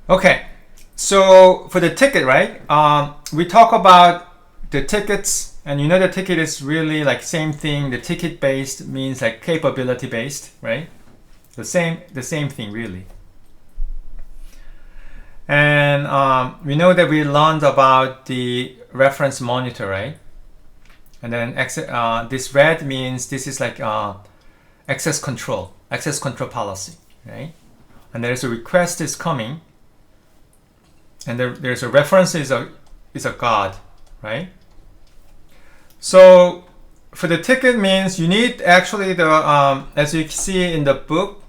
Okay, so for the ticket, right? We talk about the tickets, and you know the ticket is really like same thing. The ticket based means like capability based, right? The same thing really. And we know that we learned about the reference monitor, right? And then this red means this is like access control policy, right? And there's a request is coming, and there's a reference is a guard, right? So for the ticket means you need actually the as you see in the book,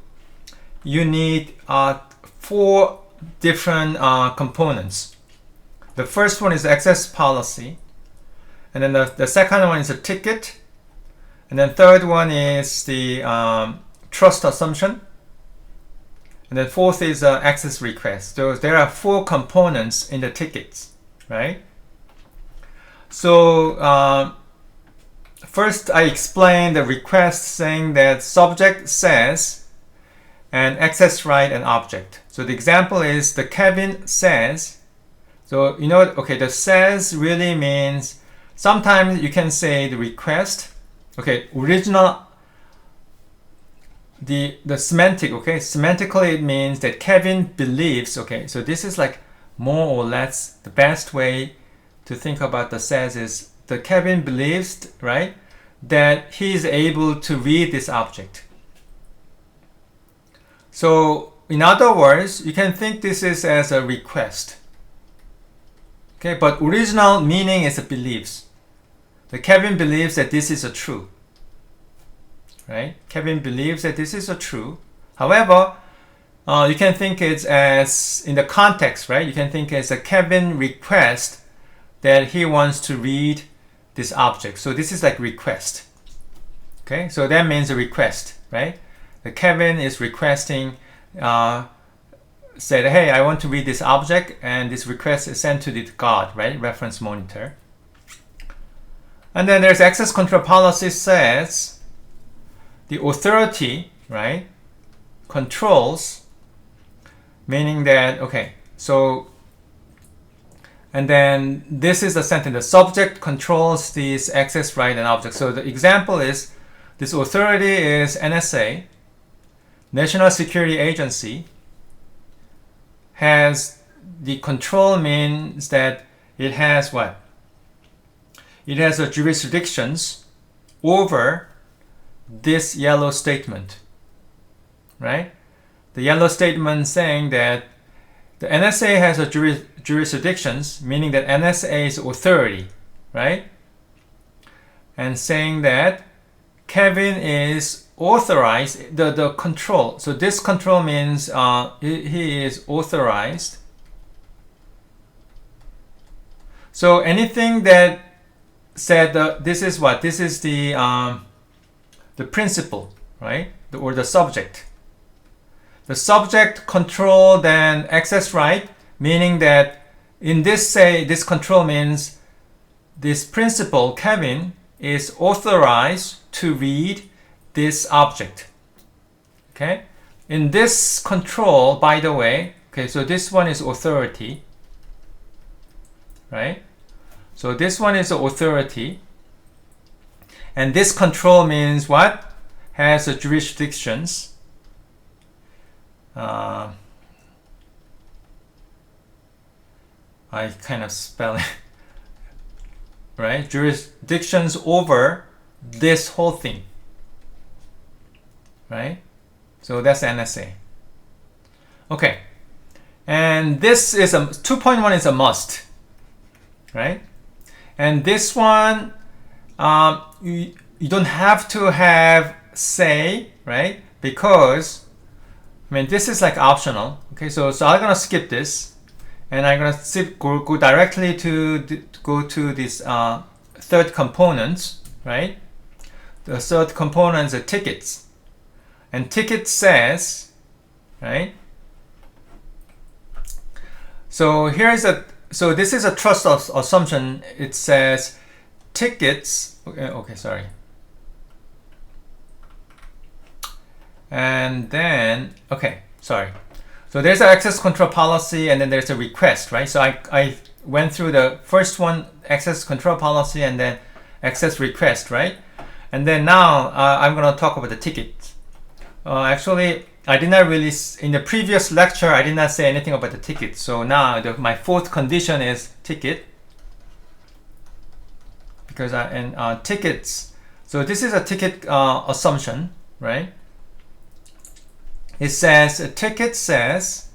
you need 4 different components. The first one is access policy, and then the second one is a ticket, and then third one is the trust assumption, and then fourth is access request. So there are 4 components in the tickets, right? So first I explained the request saying that subject says and access right and object. So the example is the Kevin says. So you know, okay, the says really means sometimes you can say the request. Okay, original the semantic, okay, semantically it means that Kevin believes. Okay, so this is like more or less the best way to think about the says is the Kevin believes, right, that he is able to read this object. So in other words, you can think this is as a request. Okay, but original meaning is a beliefs. The Kevin believes that this is a true. Right? Kevin believes that this is a true. However, you can think it as in the context, right? You can think as a Kevin request that he wants to read this object. So this is like request. Okay, so that means a request, right? The Kevin is requesting, said, hey, I want to read this object, and this request is sent to the guard, right? Reference monitor. And then there's access control policy says the authority, right, controls, meaning that, okay, so, and then this is the sentence, the subject controls these access right and object. So the example is, this authority is NSA, National Security Agency, has the control means that it has what? It has a jurisdictions over this yellow statement, right? The yellow statement saying that the NSA has a jurisdictions, meaning that NSA is authority, right? And saying that Kevin is authorized, the control. So this control means he is authorized. So anything that said this is what? This is the principle, right? Or the subject. The subject control then access right, meaning that in this say this control means this principle Kevin is authorized to read this object. Okay? In this control, by the way, okay, so this one is authority, right? So this one is authority. And this control means what? Has a jurisdictions. I kind of spell it, right? Jurisdictions over this whole thing, right? So that's NSA. Okay, and this is a 2.1 is a must, right? And this one, you don't have to have say, right? Because I mean this is like optional. Okay, so I'm gonna skip this, and I'm gonna go directly to go to this third component, right? The third component is tickets, and ticket says, right? So so this is a trust assumption. It says tickets. Okay, sorry. And then, okay, sorry. So there's an access control policy, and then there's a request, right? So I went through the first one, access control policy, and then access request, right? And then now I'm going to talk about the ticket. Actually, I did not really, in the previous lecture, I did not say anything about the ticket. So now my fourth condition is ticket. Because tickets, so this is a ticket assumption, right? It says, a ticket says,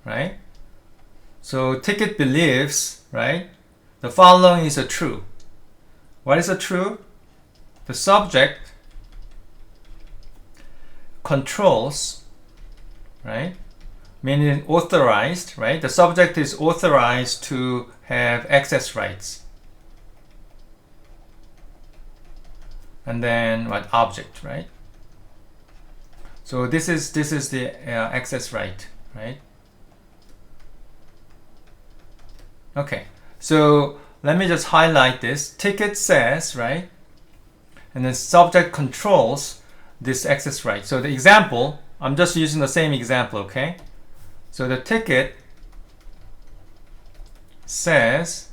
right? So ticket believes, right? The following is a true. What is a true? The subject controls, right? Meaning authorized, right? The subject is authorized to have access rights. And then what? Object, right? So this is the access right, right? Okay, so let me just highlight this. Ticket says, right? And then subject controls this access right. So the example, I'm just using the same example, okay? So the ticket says,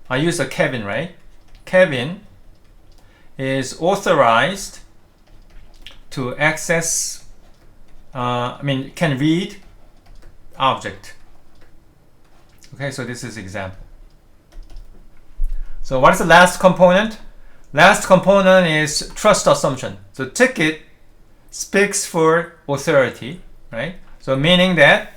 I use a Kevin, right? Kevin is authorized to access, can read object. Okay, so this is example. So what is the last component? Last component is trust assumption. So ticket speaks for authority, right? So meaning that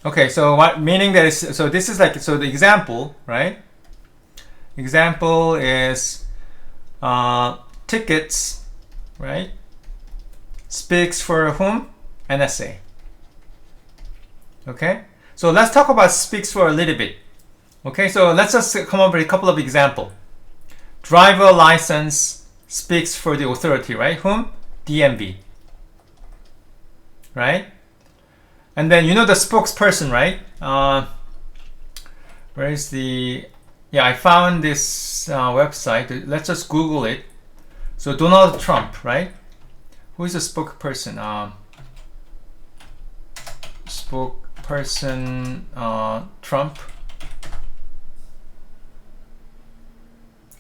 okay, so what meaning that is, so this is like, so the example, right? Example is tickets, right? Speaks for whom? NSA. Okay, so let's talk about speaks for a little bit. Okay, so let's just come up with a couple of examples. Driver license speaks for the authority, right? Whom? DMV. Right? And then you know the spokesperson, right? Where is the... Yeah, I found this website. Let's just Google it. So Donald Trump, right? Who is the spokesperson? Spokesperson Trump.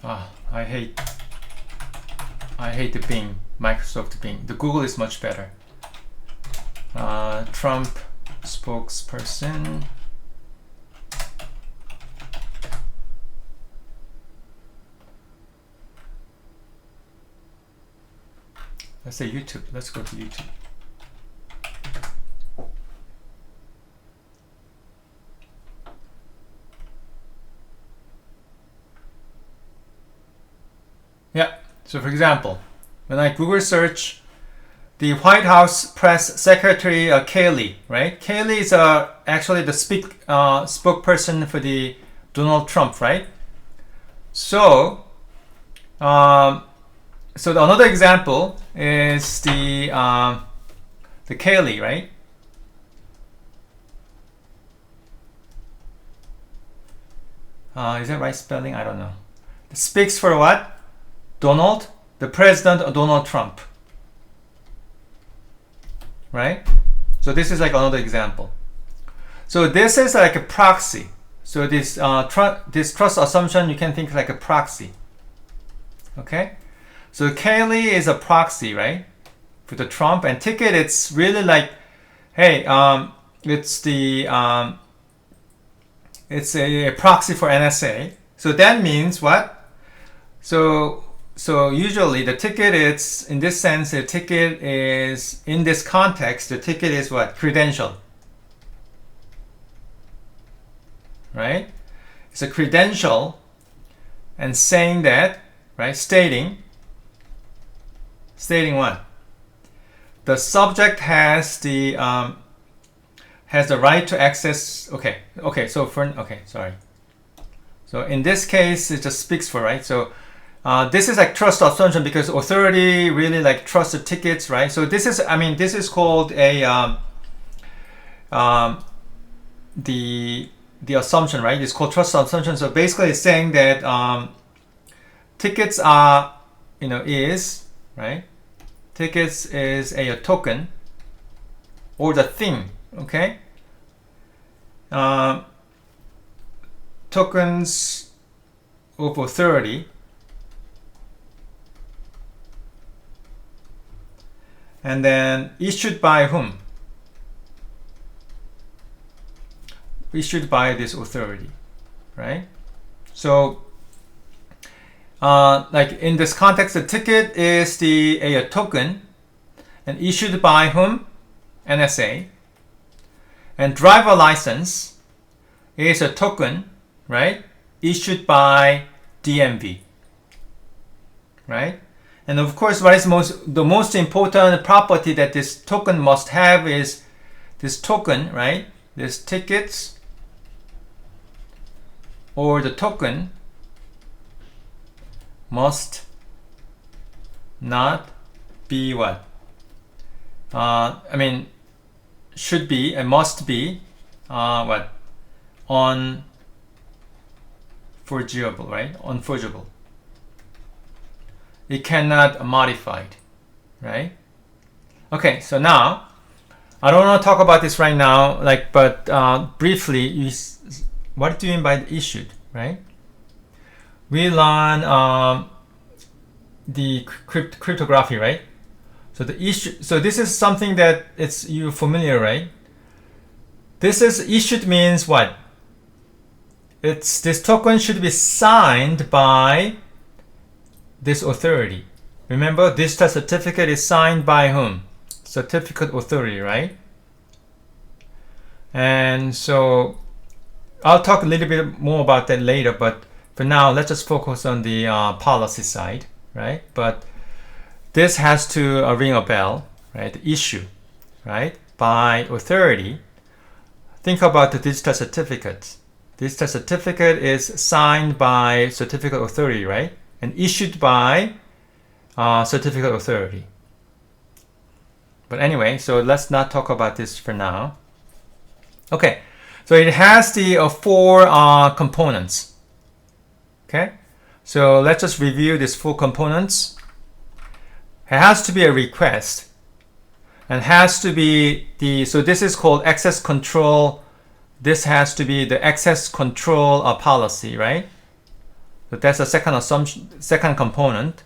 I hate the Bing, Microsoft Bing. The Google is much better. Trump spokesperson. Let's say YouTube. Let's go to YouTube. Yeah, so for example, when I Google search the White House press secretary Kayleigh, right? Kayleigh is actually the spokesperson for the Donald Trump, right? So, so another example is the Kayleigh, right? Is that right spelling? I don't know. It speaks for what? Donald, the president of Donald Trump. Right? So this is like another example. So this is like a proxy. So this this trust assumption you can think like a proxy. Okay? So Kayleigh is a proxy, right? For the Trump, and ticket it's really like, hey, it's the it's a proxy for NSA. So that means what? So usually the ticket is, in this sense, the ticket is, in this context, the ticket is what? Credential. Right? It's a credential and saying that, right? Stating what? The subject has the right to access. Okay. Sorry. So in this case, it just speaks for, right? So this is like trust assumption because authority really like trusts the tickets, right? So this is, this is called a the assumption, right? It's called trust assumption. So basically, it's saying that tickets are, is, right? Tickets is a token or the thing, okay? Tokens of authority, and then issued by whom? Issued by this authority, right? So like in this context, the ticket is a token and issued by whom? NSA. And driver license is a token, right? Issued by DMV, right? And of course, what is the most important property that this token must have is this token, right? This tickets or the token must not be what? Should be and must be what? Unforgeable, right? Unforgeable. It cannot be modified, right? Okay, so now I don't want to talk about this right now, but briefly, what do you mean by the issued, right? We learn the cryptography, right? So the issue. So this is something that you're familiar, right? This is issued means what? This token should be signed by this authority. Remember, this certificate is signed by whom? Certificate authority, right? And so I'll talk a little bit more about that later, but for now, let's just focus on the policy side, right? But this has to ring a bell, right? The issue, right? By authority. Think about the digital certificate. Digital certificate is signed by certificate authority, right? And issued by certificate authority. But anyway, so let's not talk about this for now. Okay, so it has the 4 components. Okay, so let's just review these 4 components. It has to be a request, and has to be so this is called access control. This has to be the access control policy, right? So that's the second component.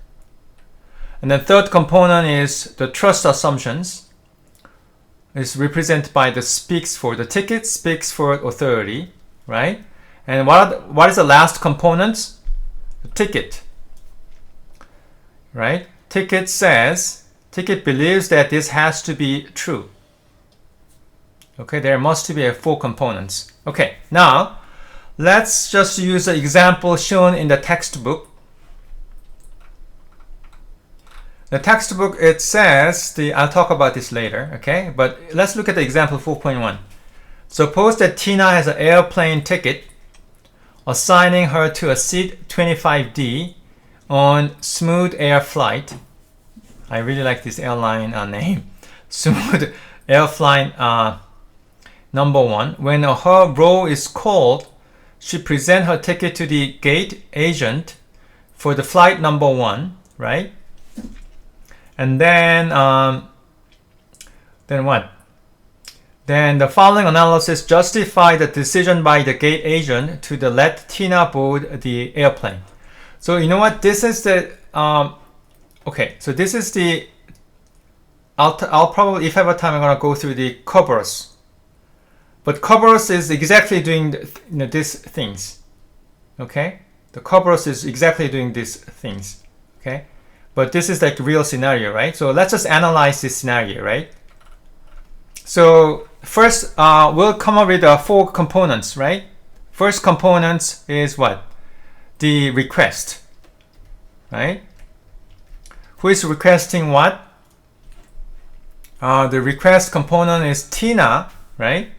And the third component is the trust assumptions. It's represented by the speaks for the ticket, speaks for authority, right? And what is the last component? The ticket, right? Ticket believes that this has to be true. Okay, there must be 4 components. Okay, now let's just use the example shown in the textbook. The textbook, it says, I'll talk about this later, okay? But let's look at the example 4.1. Suppose that Tina has an airplane ticket assigning her to a seat 25D on Smooth Air Flight. I really like this airline name. Smooth Air Flight number 1. When her row is called, she presents her ticket to the gate agent for the flight number 1, right? And then what? Then the following analysis justify the decision by the gate agent to let Tina board the airplane. So you know what? This is the okay. So this is the. I'll probably, if I have time, I'm gonna go through the Kerberos. But Kerberos is exactly doing these things. Okay, the Kerberos is exactly doing these things. Okay, but this is like real scenario, right? So let's just analyze this scenario, right? So first, we'll come up with 4 components, right? First component is what? The request, right? Who is requesting what? The request component is Tina, right?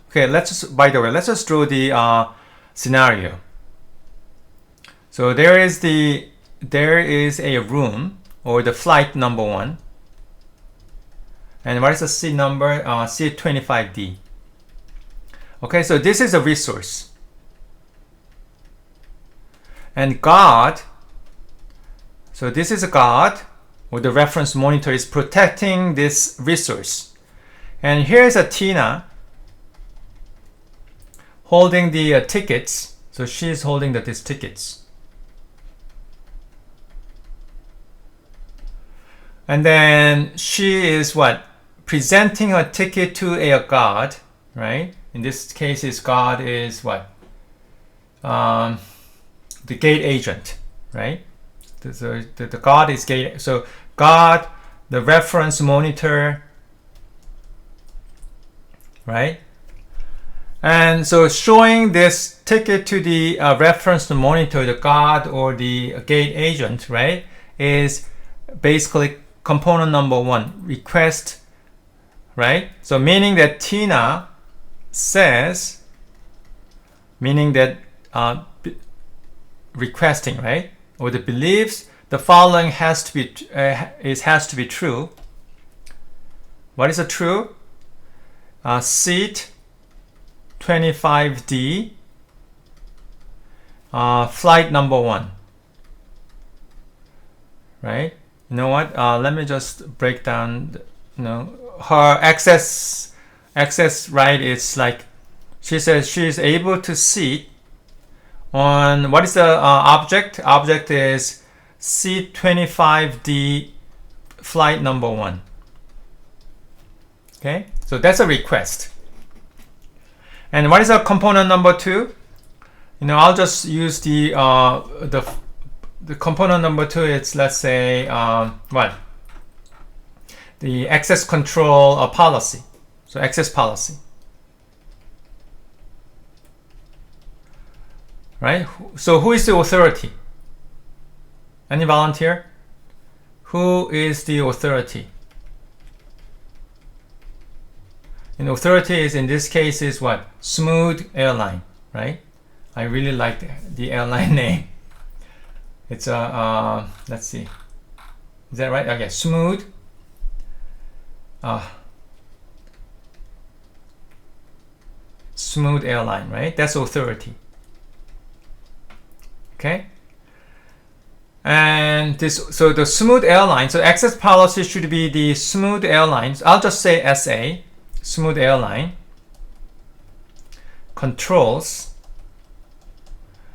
Okay, by the way, let's just draw the scenario. So there is a room or the flight number 1. And what is the seed number? C25D. Okay, so this is a resource. And God, so this is a God, or the reference monitor is protecting this resource. And here's a Tina holding the tickets. So she's holding these tickets. And then she is what? Presenting her ticket to a God, right? In this case, God is what? The gate agent, right? The God is gate. So God, the reference monitor, right? And so showing this ticket to the reference monitor, the God or the gate agent, right, is basically component number 1, request, right? So meaning that Tina says, meaning that requesting, right, or the believes the following has to be has to be true. What is a true? Seat 25D, flight number 1, right? You know what? Let me just break down. Her access right is like, she says she is able to see on what is the object? Object is C25D flight number 1. Okay, so that's a request. And what is a component number 2? I'll just use the component number 2. It's, let's say, what? The access control policy. So access policy. Right? So who is the authority? Any volunteer? Who is the authority? And authority is, in this case, is what? Smooth Airline, right? I really like the airline name. It's a, let's see. Is that right? Okay, Smooth. Smooth Airline, right? That's authority. Okay. And so the Smooth Airline, so access policy should be the Smooth Airlines. I'll just say SA, Smooth Airline, controls,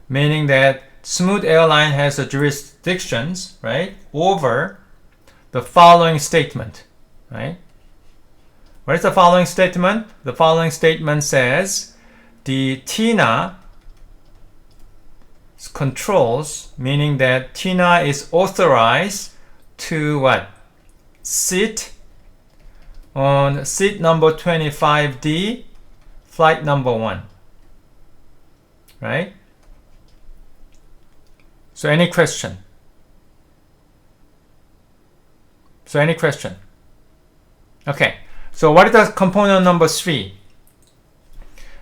meaning that Smooth Airline has a jurisdictions, right, over the following statement, right? What is the following statement? The following statement says the Tina controls, meaning that Tina is authorized to what? Sit on seat number 25D, flight number 1, right? So any question? Okay, so what is the component number 3?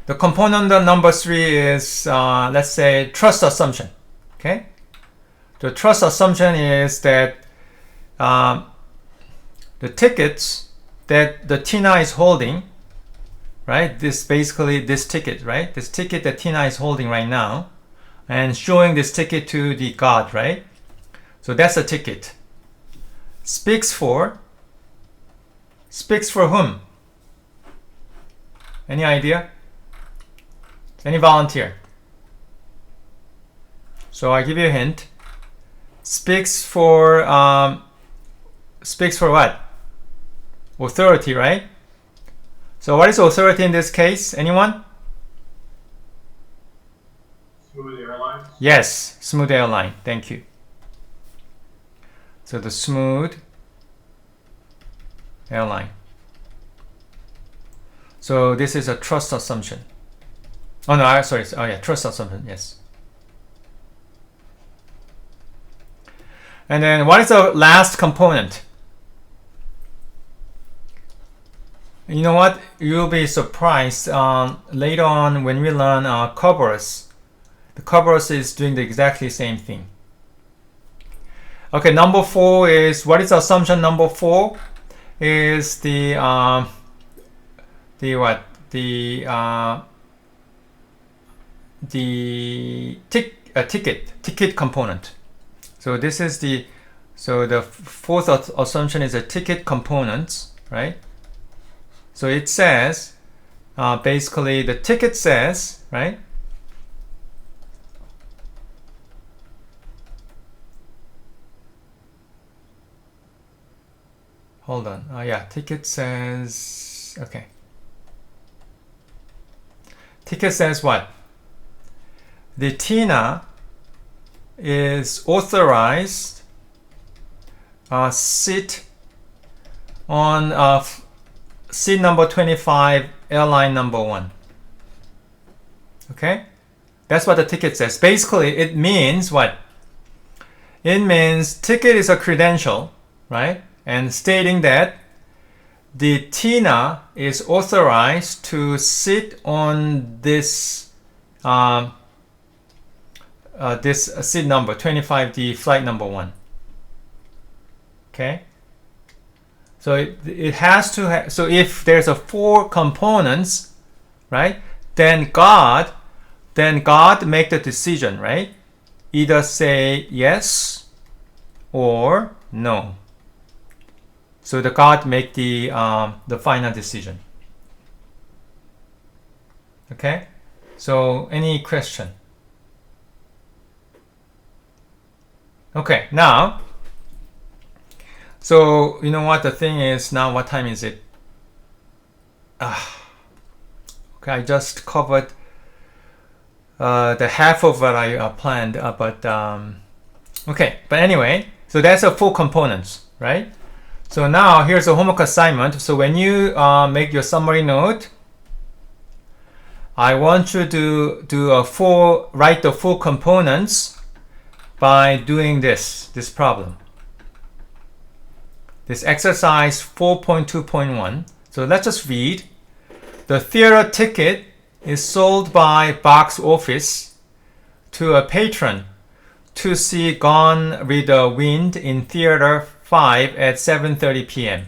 The component number 3 is, let's say, trust assumption. Okay, the trust assumption is that the tickets that the Tina is holding, right? This basically this ticket, right? This ticket that Tina is holding right now, and showing this ticket to the God, right? So that's a ticket. Speaks for whom? Any idea? Any volunteer? So I give you a hint. Speaks for what? Authority, right? So what is authority in this case? Anyone? Smooth Airlines? Yes, Smooth Airline. Thank you. So the Smooth Airline. So this is a trust assumption. Oh no, sorry. Oh yeah, trust assumption. Yes. And then what is the last component? You know what? You'll be surprised later on when we learn Kerberos. The Kerberos is doing the exactly same thing. Okay, number 4 is, what is assumption number 4? is the what? The ticket component. So this is the fourth assumption is a ticket components, right? So it says basically the ticket says, right? Hold on. Yeah, ticket says, okay. Ticket says what? The Tina is authorized sit on seat number 25, airline number 1. Okay? That's what the ticket says. Basically, it means what? It means ticket is a credential, right? And stating that the Tina is authorized to sit on this this seat number 25D, flight number 1. Okay, so it has to have, so if there's a 4 components, right, then God make the decision, right? Either say yes or no. So the God make the final decision. Okay, so any question? Okay, now, so you know what the thing is now, what time is it? Okay, I just covered the half of what I planned, but okay, but anyway, so that's a 4 components, right? So now here's a homework assignment. So when you make your summary note, I want you to do write the 4 components by doing this problem. This exercise 4.2.1. So let's just read. The theater ticket is sold by box office to a patron to see Gone with the Wind in theater 5 at 7:30 p.m.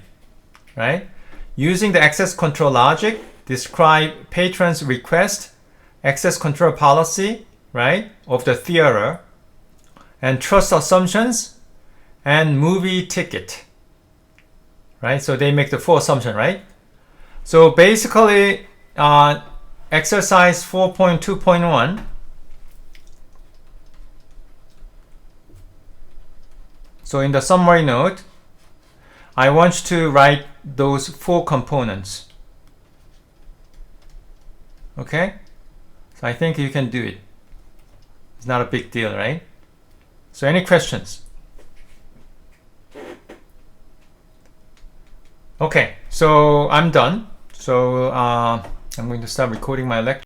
Right? Using the access control logic, describe patron's request, access control policy, right, of the theater, and trust assumptions, and movie ticket. Right? So they make the 4 assumption, right? So basically, exercise 4.2.1. So in the summary note, I want you to write those 4 components. Okay? So I think you can do it. It's not a big deal, right? So any questions? Okay, so I'm done. So I'm going to start recording my lecture.